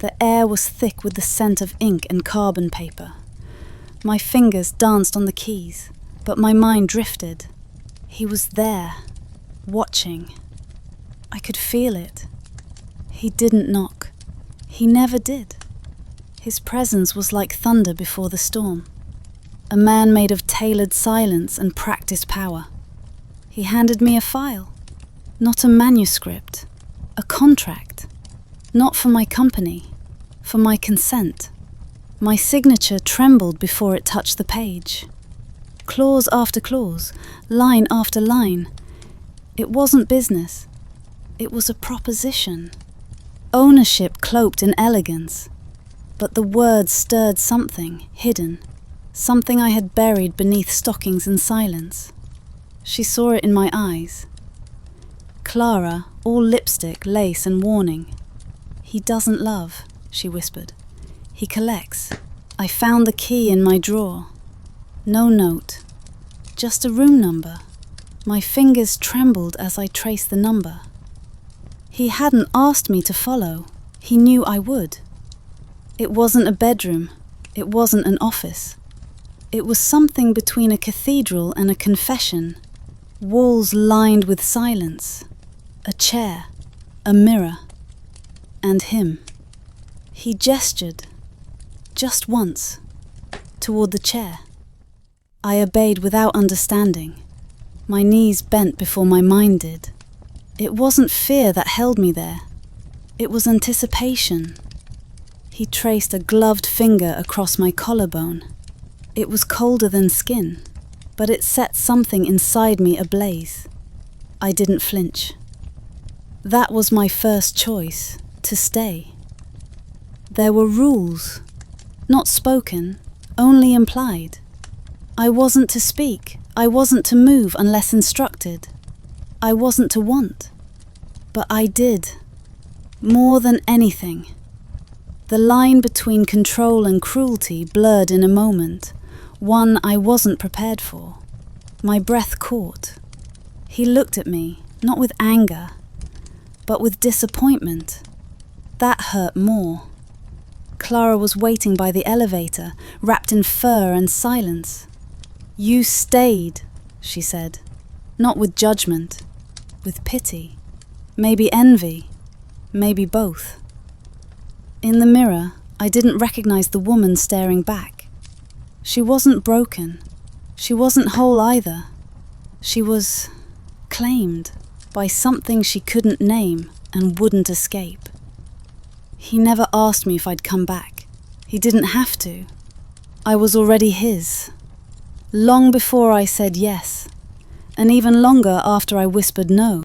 The air was thick with the scent of ink and carbon paper. My fingers danced on the keys, but my mind drifted. He was there, watching. I could feel it. He didn't knock. He never did. His presence was like thunder before the storm. A man made of tailored silence and practiced power. He handed me a file. Not a manuscript. A contract. Not for my company. For my consent. My signature trembled before it touched the page. Clause after clause, line after line. It wasn't business. It was a proposition. Ownership cloaked in elegance. But the words stirred something hidden, something I had buried beneath stockings in silence. She saw it in my eyes. Clara, all lipstick, lace and warning. He doesn't love, she whispered. He collects. I found the key in my drawer. No note, just a room number. My fingers trembled as I traced the number. He hadn't asked me to follow. He knew I would. It wasn't a bedroom. It wasn't an office. It was something between a cathedral and a confession. Walls lined with silence. A chair. A mirror. And him. He gestured, just once, toward the chair. I obeyed without understanding. My knees bent before my mind did. It wasn't fear that held me there. It was anticipation. He traced a gloved finger across my collarbone. It was colder than skin, but it set something inside me ablaze. I didn't flinch. That was my first choice, to stay. There were rules, not spoken, only implied. I wasn't to speak, I wasn't to move unless instructed. I wasn't to want, but I did, more than anything. The line between control and cruelty blurred in a moment, one I wasn't prepared for. My breath caught. He looked at me, not with anger, but with disappointment. That hurt more. Clara was waiting by the elevator, wrapped in fur and silence. You stayed, she said, not with judgment, with pity, maybe envy, maybe both. In the mirror, I didn't recognize the woman staring back. She wasn't broken. She wasn't whole either. She was claimed by something she couldn't name and wouldn't escape. He never asked me if I'd come back. He didn't have to. I was already his. Long before I said yes, and even longer after I whispered no.